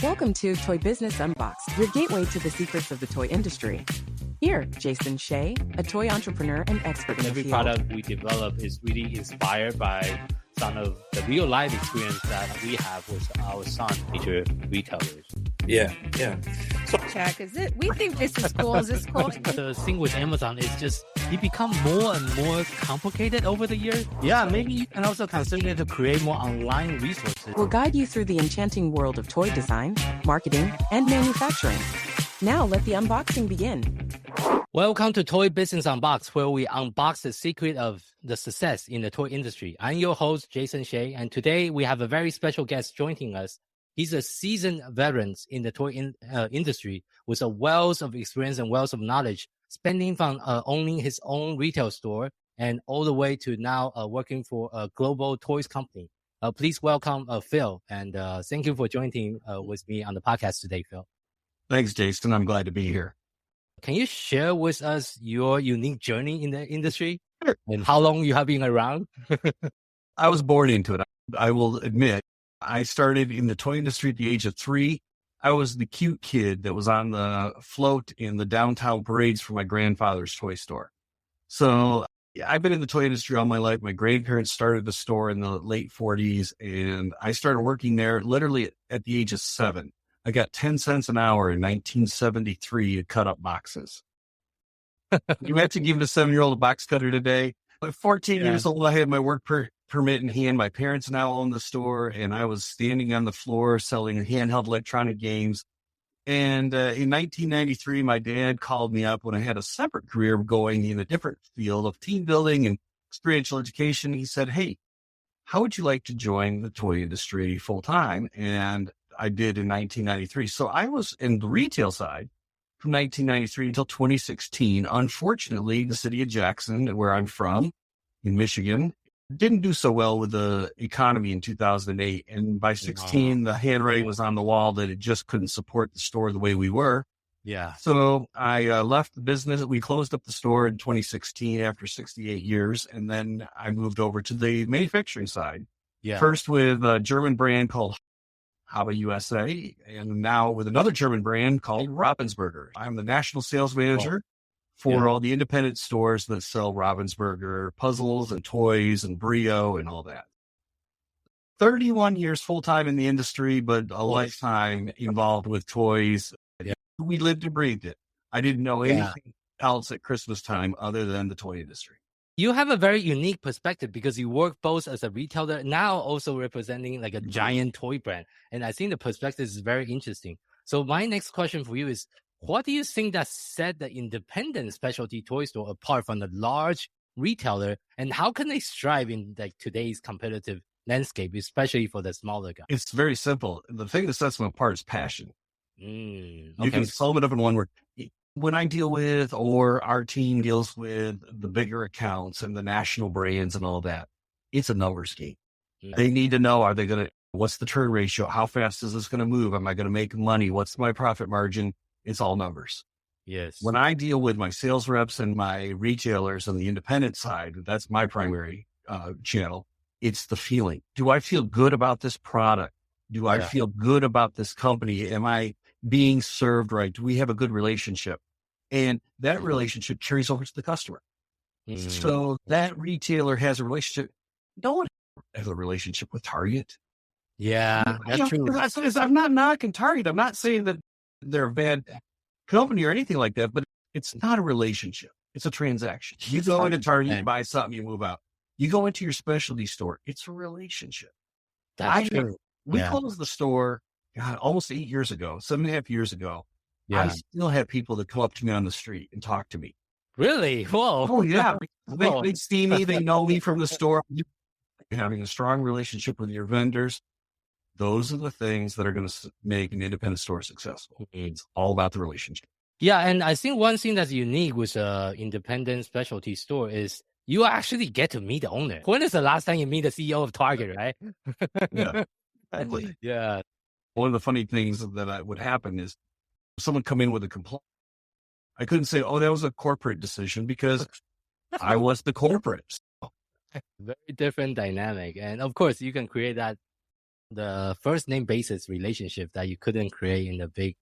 Welcome to Toy Business Unboxed, your gateway to the secrets of the toy industry. Here, Jason Shea, a toy entrepreneur and expert in the Every field. product we develop is really inspired by some of the real life experience that we have with our son, major retailers. Yeah. Check. Is it? We think this is cool. Is this cool? The thing with Amazon is just it become more and more complicated over the years. Yeah, maybe you can also consider to create more online resources. We'll guide you through the enchanting world of toy design, marketing, and manufacturing. Now let the unboxing begin. Welcome to Toy Business Unboxed, where we unbox the secret of the success in the toy industry. I'm your host, Jason Shea, and today we have a very special guest joining us. He's a seasoned veteran in the toy industry with a wealth of experience and wealth of knowledge, spanning from owning his own retail store and all the way to now working for a global toys company. Please welcome Phil, and thank you for joining with me on the podcast today, Phil. Thanks, Jason. I'm glad to be here. Can you share with us your unique journey in the industry? Sure. And how long you have been around? I was born into it. I will admit, I started in the toy industry at the age of 3. I was the cute kid that was on the float in the downtown parades for my grandfather's toy store. So I've been in the toy industry all my life. My grandparents started the store in the late 40s, and I started working there literally at the age of 7. I got 10 cents an hour in 1973 to cut up boxes. You imagine giving a 7-year-old a box cutter today? At 14 years old, I had my work permit in hand. My parents now own the store, and I was standing on the floor selling handheld electronic games. And in 1993, my dad called me up when I had a separate career going in a different field of team building and experiential education. He said, "Hey, how would you like to join the toy industry full time?" And I did in 1993. So I was in the retail side from 1993 until 2016. Unfortunately, the city of Jackson, where I'm from in Michigan, didn't do so well with the economy in 2008. And by 16, the handwriting was on the wall that it just couldn't support the store the way we were. Yeah. So I left the business. We closed up the store in 2016 after 68 years. And then I moved over to the manufacturing side. Yeah. First with a German brand called Haba USA, and now with another German brand called Ravensburger. I'm the national sales manager for all the independent stores that sell Ravensburger puzzles and toys and Brio and all that. 31 years full-time in the industry, but a lifetime involved with toys. Yeah. We lived and breathed it. I didn't know anything else at Christmas time other than the toy industry. You have a very unique perspective because you work both as a retailer, now also representing like a giant toy brand. And I think the perspective is very interesting. So my next question for you is, what do you think that set the independent specialty toy store apart from the large retailer, and how can they strive in like today's competitive landscape, especially for the smaller guys? It's very simple. The thing that sets them apart is passion. Okay. You can sum it up in one word. When I deal with, or our team deals with the bigger accounts and the national brands and all that, it's a numbers game. They need to know, what's the turn ratio? How fast is this going to move? Am I going to make money? What's my profit margin? It's all numbers. Yes. When I deal with my sales reps and my retailers on the independent side, that's my primary channel. It's the feeling. Do I feel good about this product? Do I feel good about this company? Am I being served right? Do we have a good relationship? And that relationship carries over to the customer. So that retailer has a relationship. No one has a relationship with Target. Yeah, that's true. I'm not knocking Target. I'm not saying that they're a bad company or anything like that, but it's not a relationship. It's a transaction. You go into Target, you buy something, you move out. You go into your specialty store. It's a relationship. That's true. We closed the store, almost 8 years ago, 7.5 years ago. Yeah. I still have people that come up to me on the street and talk to me. Really? Whoa. Oh, yeah. They see me. They know me from the store. Having a strong relationship with your vendors. Those are the things that are going to make an independent store successful. It's all about the relationship. Yeah. And I think one thing that's unique with an independent specialty store is you actually get to meet the owner. When is the last time you meet the CEO of Target, right? Yeah. Exactly. Yeah. One of the funny things that would happen is someone come in with a complaint. I couldn't say, "Oh, that was a corporate decision," because I was the corporate. Very different dynamic. And of course, you can create that the first name basis relationship that you couldn't create in the big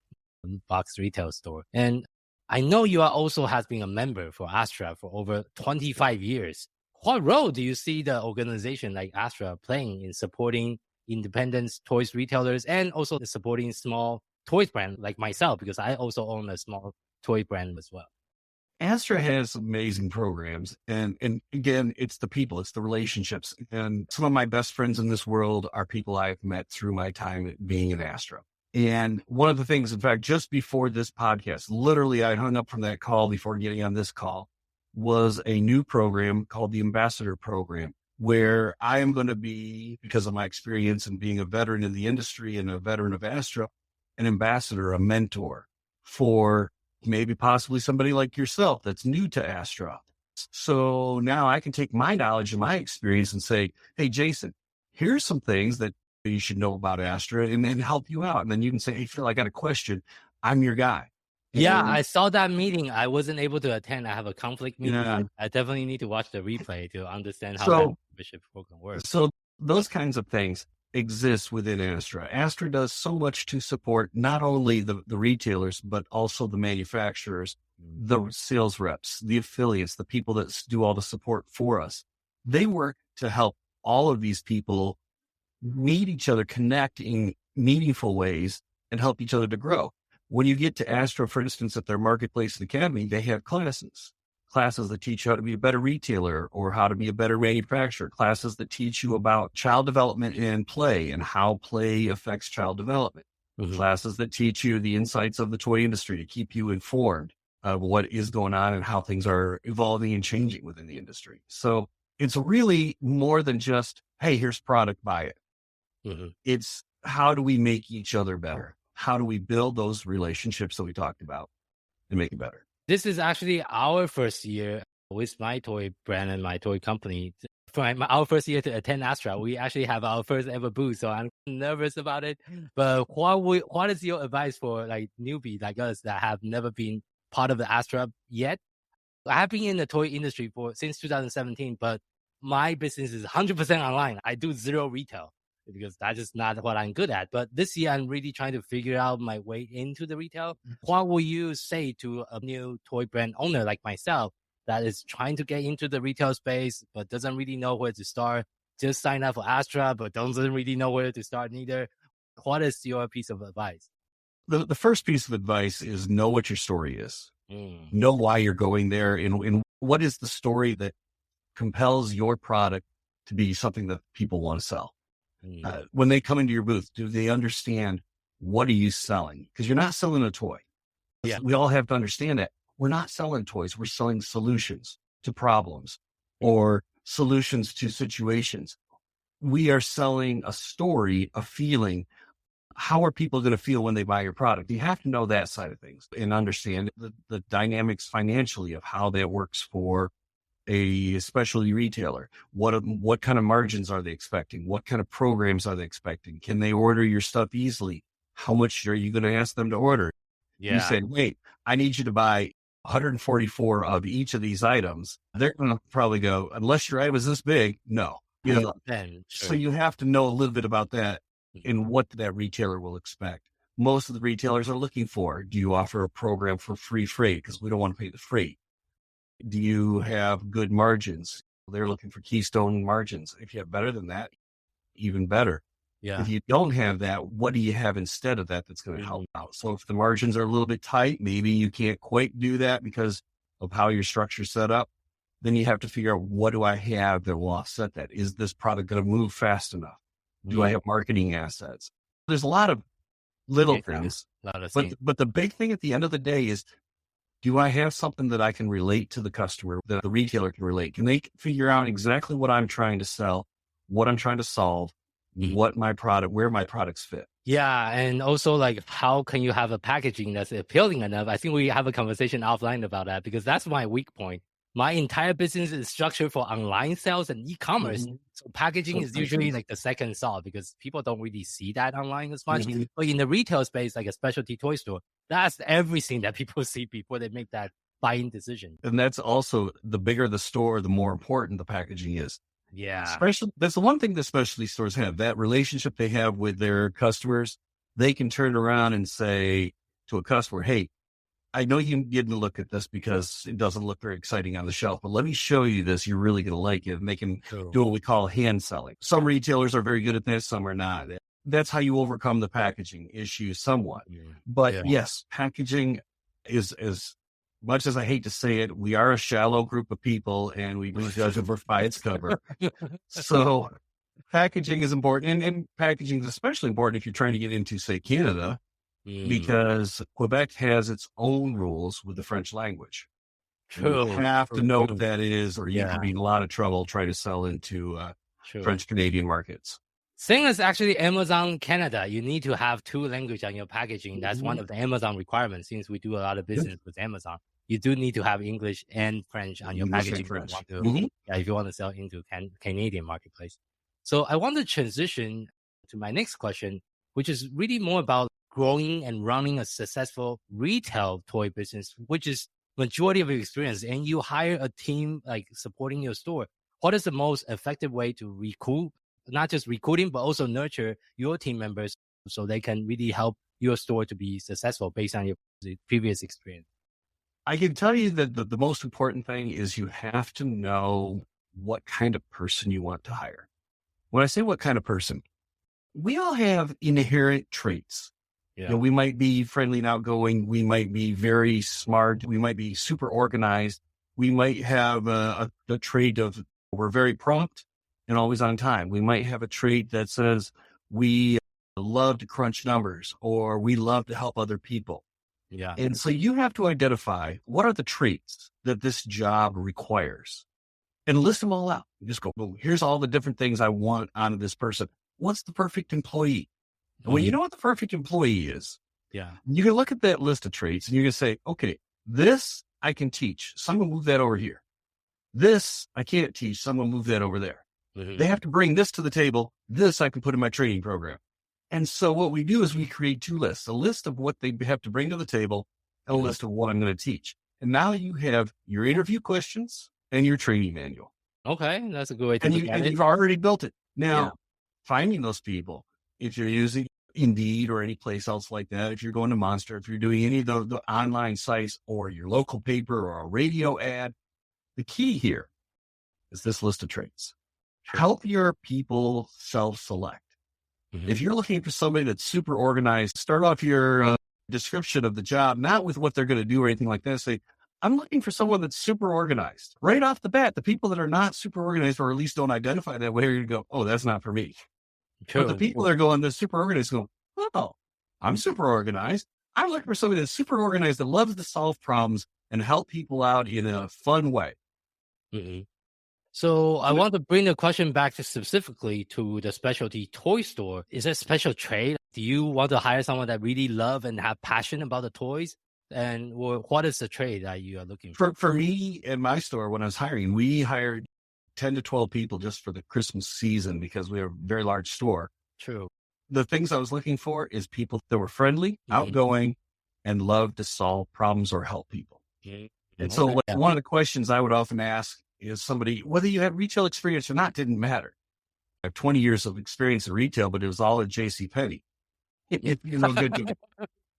box retail store. And I know you are also has been a member for Astra for over 25 years. What role do you see the organization like Astra playing in supporting independent toys retailers and also supporting small toys brand like myself, because I also own a small toy brand as well? Astra has amazing programs. And again, it's the people, it's the relationships. And some of my best friends in this world are people I've met through my time being at Astra. And one of the things, in fact, just before this podcast, literally I hung up from that call before getting on this call, was a new program called the Ambassador Program, where I am going to be, because of my experience and being a veteran in the industry and a veteran of Astra, an ambassador, a mentor for maybe possibly somebody like yourself that's new to Astra. So now I can take my knowledge and my experience and say, hey, Jason, here's some things that you should know about Astra and help you out. And then you can say, hey, Phil, I got a question. I'm your guy. Yeah, I saw that meeting. I wasn't able to attend. I have a conflict meeting. Yeah. I definitely need to watch the replay to understand how that membership program works. So those kinds of things exist within Astra. Astra does so much to support not only the retailers, but also the manufacturers, the sales reps, the affiliates, the people that do all the support for us. They work to help all of these people meet each other, connect in meaningful ways, and help each other to grow. When you get to Astra, for instance, at their Marketplace and Academy, they have classes that teach you how to be a better retailer or how to be a better manufacturer, classes that teach you about child development and play and how play affects child development, classes that teach you the insights of the toy industry to keep you informed of what is going on and how things are evolving and changing within the industry. So it's really more than just, hey, here's product, buy it. It's how do we make each other better? How do we build those relationships that we talked about and make it better? This is actually our first year with my toy brand and my toy company. For our first year to attend Astra, we actually have our first ever booth, so I'm nervous about it. But what is your advice for like newbie like us that have never been part of the Astra yet? I have been in the toy industry since 2017, but my business is 100% online. I do zero retail because that's just not what I'm good at. But this year, I'm really trying to figure out my way into the retail. What will you say to a new toy brand owner like myself that is trying to get into the retail space, but doesn't really know where to start? Just sign up for Astra, but doesn't really know where to start neither. What is your piece of advice? The first piece of advice is know what your story is. Know why you're going there and what is the story that compels your product to be something that people want to sell. When they come into your booth, do they understand what are you selling? Because you're not selling a toy. Yeah. We all have to understand that. We're not selling toys. We're selling solutions to problems or solutions to situations. We are selling a story, a feeling. How are people going to feel when they buy your product? You have to know that side of things and understand the dynamics financially of how that works for a specialty retailer. What kind of margins are they expecting? What kind of programs are they expecting? Can they order your stuff easily? How much are you going to ask them to order? Yeah. You say, wait, I need you to buy 144 of each of these items. They're going to probably go, unless your item is this big, no. Sure. So you have to know a little bit about that and what that retailer will expect. Most of the retailers are looking for, do you offer a program for free freight? Because we don't want to pay the freight. Do you have good margins? They're looking for keystone margins. If you have better than that, even better. Yeah. If you don't have that, what do you have instead of that that's going to help out? So if the margins are a little bit tight, maybe you can't quite do that because of how your structure's set up. Then you have to figure out, what do I have that will offset that? Is this product going to move fast enough? Do I have marketing assets? There's a lot of little things, but the big thing at the end of the day is, do I have something that I can relate to the customer, that the retailer can relate? Can they figure out exactly what I'm trying to sell, what I'm trying to solve, what my product, where my products fit? Yeah. And also like, how can you have a packaging that's appealing enough? I think we have a conversation offline about that because that's my weak point. My entire business is structured for online sales and e-commerce. So packaging is usually like the second thought because people don't really see that online as much. But in the retail space, like a specialty toy store, that's everything that people see before they make that buying decision. And that's also, the bigger the store, the more important the packaging is. Yeah. Especially, that's the one thing that specialty stores have, that relationship they have with their customers. They can turn around and say to a customer, hey, I know you didn't look at this because it doesn't look very exciting on the shelf, but let me show you this. You're really going to like it. And they can do what we call hand selling. Some retailers are very good at this. Some are not. That's how you overcome the packaging issue somewhat. But yes, packaging is, as much as I hate to say it, we are a shallow group of people and we do judge a book by its cover. So packaging is important, and packaging is especially important if you're trying to get into, say, Canada, because Quebec has its own rules with the French language. You have to know what that is, or you can be in a lot of trouble trying to sell into French Canadian markets. Same as actually Amazon Canada. You need to have 2 languages on your packaging. That's one of the Amazon requirements. Since we do a lot of business with Amazon, you do need to have English and French on your packaging if you want to sell into Canadian marketplace. So I want to transition to my next question, which is really more about growing and running a successful retail toy business, which is majority of your experience. And you hire a team like supporting your store. What is the most effective way to recruit, not just recruiting, but also nurture your team members so they can really help your store to be successful based on your previous experience? I can tell you that the most important thing is you have to know what kind of person you want to hire. When I say what kind of person, we all have inherent traits. You know, we might be friendly and outgoing. We might be very smart. We might be super organized. We might have a trait of we're very prompt and always on time. We might have a trait that says we love to crunch numbers, or we love to help other people. Yeah. And so you have to identify what are the traits that this job requires and list them all out. You just go, well, here's all the different things I want out of this person. What's the perfect employee? And when you know what the perfect employee is, you can look at that list of traits and you can say, okay, this I can teach. Someone move that over here. This I can't teach. Someone move that over there. They have to bring this to the table. This I can put in my training program. And so what we do is we create 2 lists, a list of what they have to bring to the table and a list of what I'm going to teach. And now you have your interview questions and your training manual. Okay. That's a good way to look at it. You've already built it. Now, finding those people, if you're using Indeed or any place else like that, if you're going to Monster, if you're doing any of the online sites or your local paper or a radio ad, the key here is this list of traits. Help your people self-select. If you're looking for somebody that's super organized, start off your description of the job, not with what they're going to do or anything like that. Say, I'm looking for someone that's super organized. Right off the bat, the people that are not super organized, or at least don't identify that way, you're going to go, oh, that's not for me. But the people that are going, they're super organized, go, oh, I'm super organized. I'm looking for somebody that's super organized, that loves to solve problems and help people out in a fun way. So I want to bring the question back to specifically to the specialty toy store. Is there a special trade? Do you want to hire someone that really love and have passion about the toys? And what is the trade that you are looking for? For me and my store, when I was hiring, we hired 10 to 12 people just for the Christmas season because we are a very large store. True. The things I was looking for is people that were friendly, outgoing, and loved to solve problems or help people. And so one of the questions I would often ask is somebody, whether you had retail experience or not, didn't matter. I have 20 years of experience in retail, but it was all at JCPenney. Good.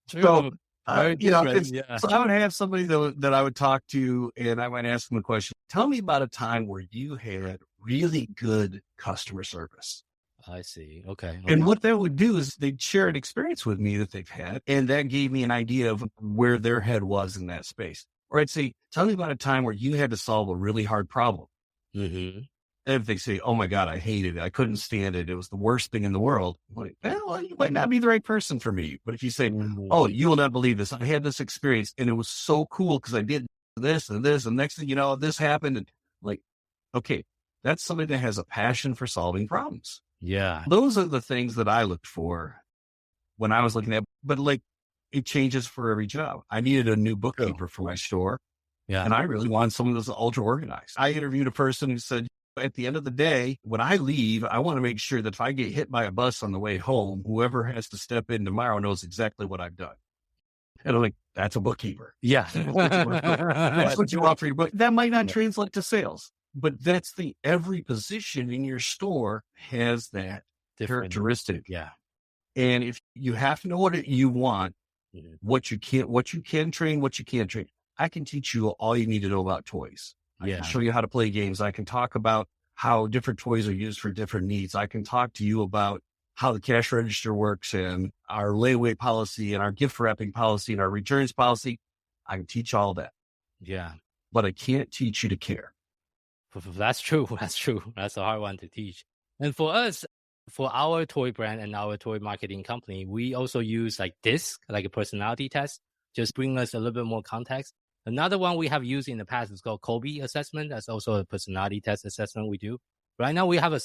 So, so I would have somebody that I would talk to, and I might ask them a question. Tell me about a time where you had really good customer service. I see. Okay. And what that would do is they'd share an experience with me that they've had, and that gave me an idea of where their head was in that space. Or I'd say, tell me about a time where you had to solve a really hard problem. And if they say, oh my God, I hated it. I couldn't stand it. It was the worst thing in the world. I'm like, well, you might not be the right person for me. But if you say, oh, you will not believe this. I had this experience and it was so cool because I did this and this. And next thing you know, this happened. And like, okay, that's somebody that has a passion for solving problems. Yeah. Those are the things that I looked for when I was looking at, but like, it changes for every job. I needed a new bookkeeper for my store. And I really wanted someone that's ultra organized. I interviewed a person who said, at the end of the day, when I leave, I want to make sure that if I get hit by a bus on the way home, whoever has to step in tomorrow knows exactly what I've done. And I'm like, that's a bookkeeper. Yeah. That's what you want for your book. That might not translate to sales. But every position in your store has that Different. characteristic. Yeah. And if you have to know what you want, Mhm. what you can train, what you can't train. I can teach you all you need to know about toys. I can Yeah. show you how to play games. I can talk about how different toys are used for different needs. I can talk to you about how the cash register works and our layaway policy and our gift wrapping policy and our returns policy. I can teach all that, Yeah. but I can't teach you to care. That's true. That's true. That's a hard one to teach. And for us, for our toy brand and our toy marketing company, we also use like DISC, like a personality test, just bring us a little bit more context. Another one we have used in the past is called Kobe assessment. That's also a personality test assessment we do. Right now we have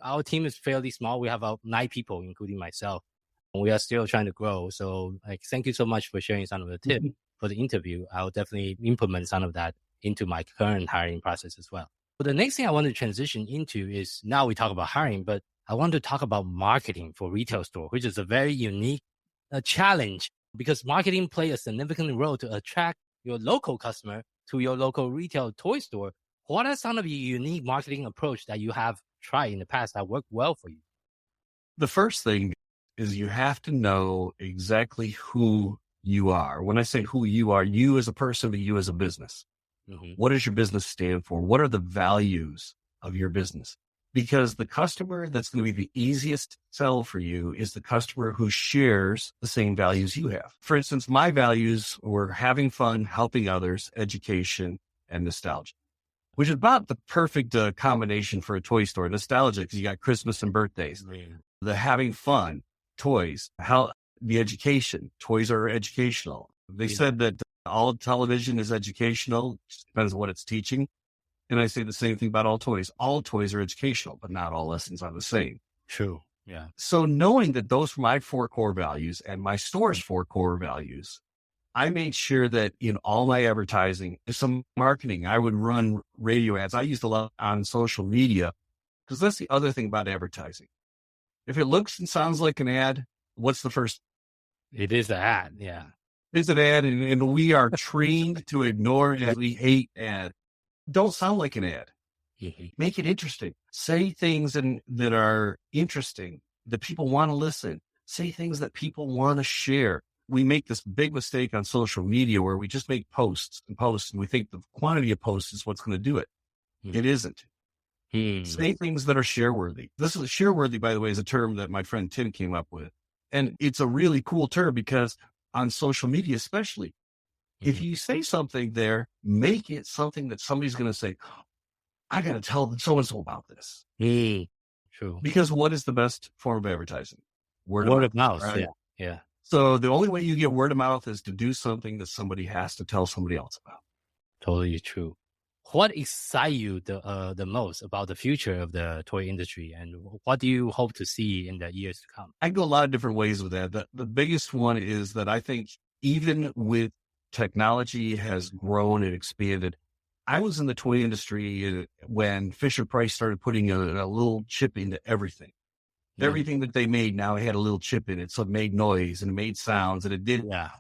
our team is fairly small. We have about 9 people, including myself. And we are still trying to grow. So thank you so much for sharing some of the tips for the interview. I'll definitely implement some of that into my current hiring process as well. But the next thing I want to transition into is now we talk about hiring, but I want to talk about marketing for retail store, which is a very unique challenge because marketing plays a significant role to attract your local customer to your local retail toy store. What are some of the unique marketing approach that you have tried in the past that worked well for you? The first thing is you have to know exactly who you are. When I say who you are, you as a person, but you as a business. Mm-hmm. What does your business stand for? What are the values of your business? Because the customer that's going to be the easiest to sell for you is the customer who shares the same values you have. For instance, my values were having fun, helping others, education, and nostalgia, which is about the perfect combination for a toy store. Nostalgia, because you got Christmas and birthdays. Mm-hmm. The having fun, toys, the education, toys are educational. They said that all television is educational, just depends on what it's teaching. And I say the same thing about all toys. All toys are educational, but not all lessons are the same. True. Yeah. So knowing that those were my 4 core values and my store's 4 core values, I made sure that in all my advertising, some marketing, I would run radio ads. I used a lot on social media because that's the other thing about advertising. If it looks and sounds like an ad, what's the first? It is an ad. Yeah. It's an ad, and we are trained to ignore ads. We hate ads. Don't sound like an ad. Mm-hmm. Make it interesting. Say things that are interesting, that people want to listen. Say things that people want to share. We make this big mistake on social media where we just make posts, and we think the quantity of posts is what's going to do it. Mm-hmm. It isn't. Mm-hmm. Say things that are share-worthy. This is share-worthy, by the way, is a term that my friend Tim came up with. And it's a really cool term because on social media, especially, if you say something there, make it something that somebody's going to say, I got to tell so-and-so about this. True. Because what is the best form of advertising? Word of mouth. Right? Yeah. Yeah. So the only way you get word of mouth is to do something that somebody has to tell somebody else about. Totally true. What excites you the most about the future of the toy industry, and what do you hope to see in the years to come? I go a lot of different ways with that. The biggest one is that I think even with technology has grown and expanded. I was in the toy industry when Fisher-Price started putting a little chip into everything. Yeah. Everything that they made now had a little chip in it. So it made noise and it made sounds and it did. Yeah.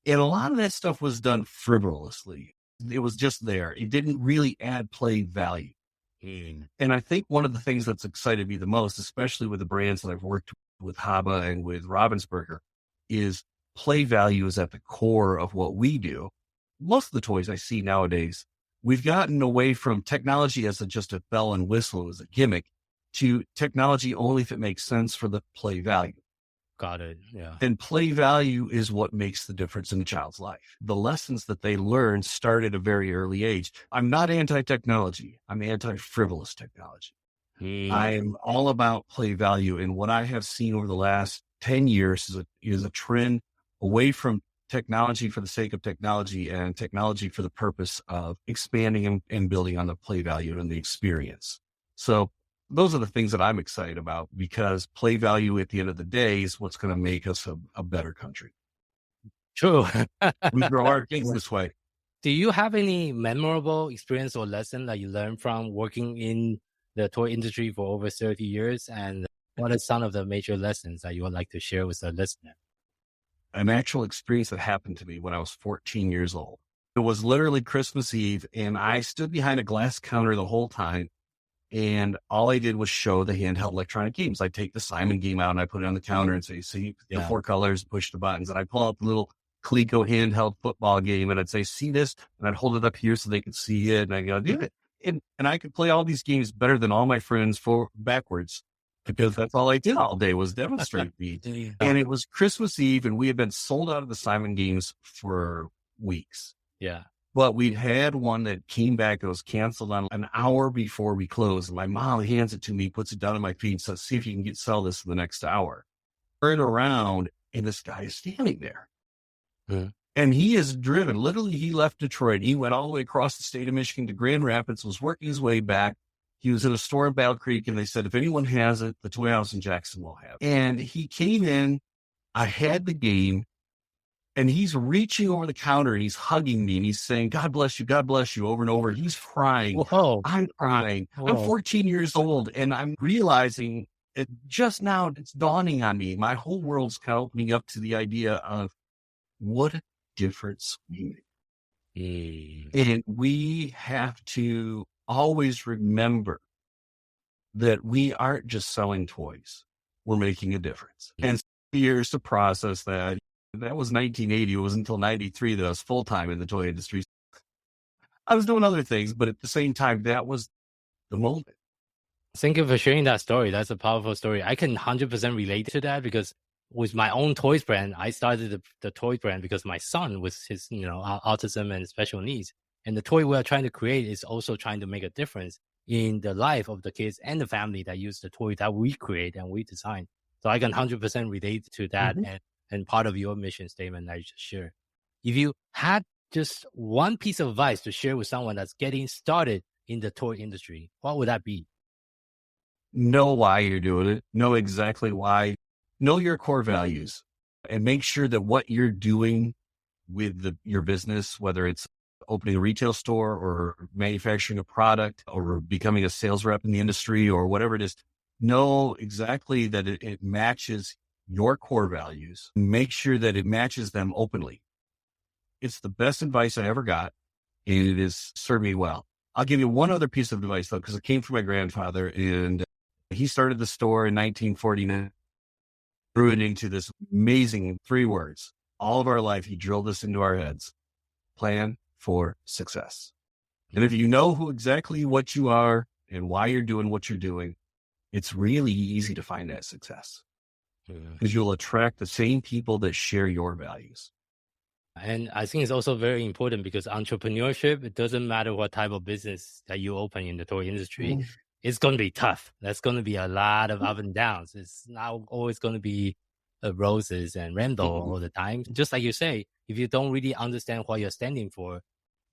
And a lot of that stuff was done frivolously. It was just there. It didn't really add play value. And I think one of the things that's excited me the most, especially with the brands that I've worked with Haba and with Ravensburger, is play value is at the core of what we do. Most of the toys I see nowadays, we've gotten away from technology as just a bell and whistle, as a gimmick, to technology only if it makes sense for the play value. Got it. Yeah. And play value is what makes the difference in a child's life. The lessons that they learn start at a very early age. I'm not anti-technology. I'm anti-frivolous technology. I'm all about play value. And what I have seen over the last 10 years is a trend away from technology for the sake of technology and technology for the purpose of expanding and building on the play value and the experience. So those are the things that I'm excited about, because play value at the end of the day is what's going to make us a better country. True. We grow our kids this way. Do you have any memorable experience or lesson that you learned from working in the toy industry for over 30 years? And what are some of the major lessons that you would like to share with the listener? An actual experience that happened to me when I was 14 years old. It was literally Christmas Eve, and I stood behind a glass counter the whole time. And all I did was show the handheld electronic games. I'd take the Simon game out and I put it on the counter and say, see the 4 colors, push the buttons. And I'd pull out the little Coleco handheld football game and I'd say, see this? And I'd hold it up here so they could see it. And I go, do it. And I could play all these games better than all my friends backwards, because that's all I did all day was demonstrate these. And it was Christmas Eve and we had been sold out of the Simon games for weeks. Yeah. But we'd had one that came back. It was canceled on an hour before we closed. And my mom hands it to me, puts it down on my feet, and says, see if you can sell this in the next hour. Turn around, and this guy is standing there. And he is driven. Literally, he left Detroit. He went all the way across the state of Michigan to Grand Rapids, was working his way back. He was in a store in Battle Creek, and they said, if anyone has it, the Toy House in Jackson will have it. And he came in. I had the game. And he's reaching over the counter and he's hugging me and he's saying, God bless you, over and over. He's crying. Whoa. I'm crying. Whoa. I'm 14 years old and I'm realizing it just now, it's dawning on me. My whole world's kind of opening up to the idea of what a difference we make. And we have to always remember that we aren't just selling toys. We're making a difference. And years to process that. That was 1980. It wasn't until 93 that I was full-time in the toy industry. I was doing other things, but at the same time, that was the moment. Thank you for sharing that story. That's a powerful story. I can 100% relate to that because with my own toys brand, I started the toy brand because my son with his, autism and special needs. And the toy we are trying to create is also trying to make a difference in the life of the kids and the family that use the toy that we create and we design. So I can 100% relate to that. And part of your mission statement that you just shared. If you had just one piece of advice to share with someone that's getting started in the toy industry, what would that be? Know why you're doing it. Know exactly why. Know your core values and make sure that what you're doing with your business, whether it's opening a retail store or manufacturing a product or becoming a sales rep in the industry or whatever it is, know exactly that it matches your core values. Make sure that it matches them openly. It's the best advice I ever got, and it has served me well. I'll give you one other piece of advice, though, because it came from my grandfather, and he started the store in 1949, grew it into this amazing 3 words. All of our life, he drilled this into our heads. Plan for success. And if you know exactly what you are and why you're doing what you're doing, it's really easy to find that success. Because you'll attract the same people that share your values. And I think it's also very important because entrepreneurship, it doesn't matter what type of business that you open in the toy industry, it's going to be tough. There's going to be a lot of up and downs. It's not always going to be roses and rainbow all the time. Just like you say, if you don't really understand what you're standing for,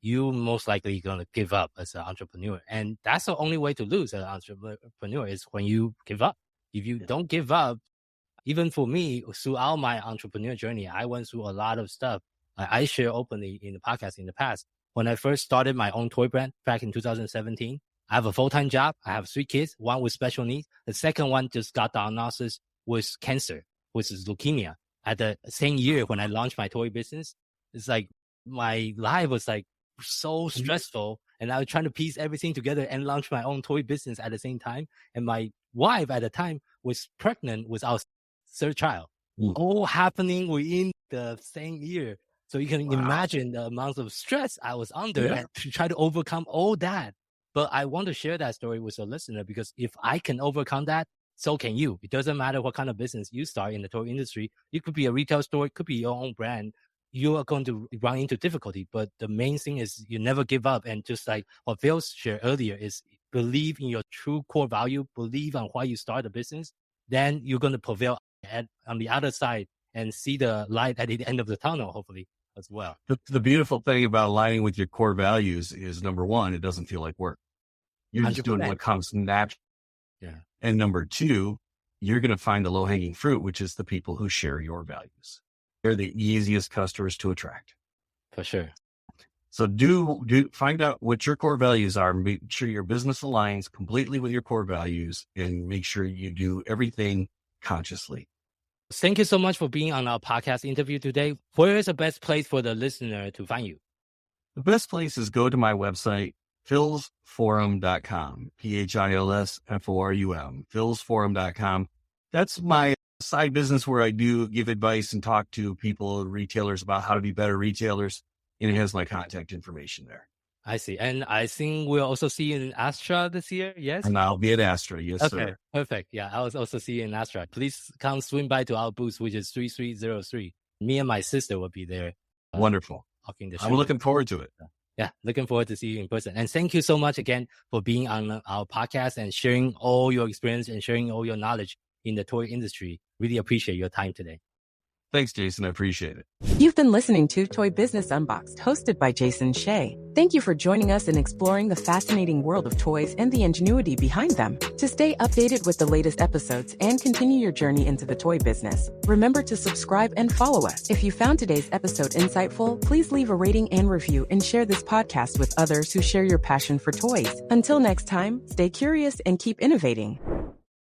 you most likely going to give up as an entrepreneur. And that's the only way to lose as an entrepreneur is when you give up. If you don't give up, even for me, throughout my entrepreneur journey, I went through a lot of stuff. I share openly in the podcast in the past. When I first started my own toy brand back in 2017, I have a full-time job. I have 3 kids, one with special needs. The second one just got diagnosis with cancer, which is leukemia. At the same year when I launched my toy business, it's like my life was like so stressful. And I was trying to piece everything together and launch my own toy business at the same time. And my wife at the time was pregnant with our 3rd child, all happening within the same year. So you can imagine the amount of stress I was under to try to overcome all that. But I want to share that story with a listener because if I can overcome that, so can you. It doesn't matter what kind of business you start in the toy industry. It could be a retail store. It could be your own brand. You are going to run into difficulty. But the main thing is you never give up. And just like what Phil shared earlier is believe in your true core value, believe on why you start a business. Then you're going to prevail on the other side and see the light at the end of the tunnel, hopefully, as well. The beautiful thing about aligning with your core values is, number one, it doesn't feel like work. You're just 100%. Doing what comes naturally. Yeah. And number 2, you're going to find the low-hanging fruit, which is the people who share your values. They're the easiest customers to attract. For sure. So find out what your core values are. Make sure your business aligns completely with your core values and make sure you do everything consciously. Thank you so much for being on our podcast interview today. Where is the best place for the listener to find you? The best place is go to my website, philsforum.com, PHILSFORUM, philsforum.com. That's my side business where I do give advice and talk to people, retailers, about how to be better retailers. And it has my contact information there. I see. And I think we'll also see you in Astra this year. Yes. And I'll be at Astra. Yes, Okay, sir. perfect. Yeah, I will also see you in Astra. Please come swing by to our booth, which is 3303. Me and my sister will be there. Wonderful. Talking the show. I'm looking forward to it. Yeah, looking forward to see you in person. And thank you so much again for being on our podcast and sharing all your experience and sharing all your knowledge in the toy industry. Really appreciate your time today. Thanks, Jason. I appreciate it. You've been listening to Toy Business Unboxed, hosted by Jason Shea. Thank you for joining us in exploring the fascinating world of toys and the ingenuity behind them. To stay updated with the latest episodes and continue your journey into the toy business, remember to subscribe and follow us. If you found today's episode insightful, please leave a rating and review and share this podcast with others who share your passion for toys. Until next time, stay curious and keep innovating.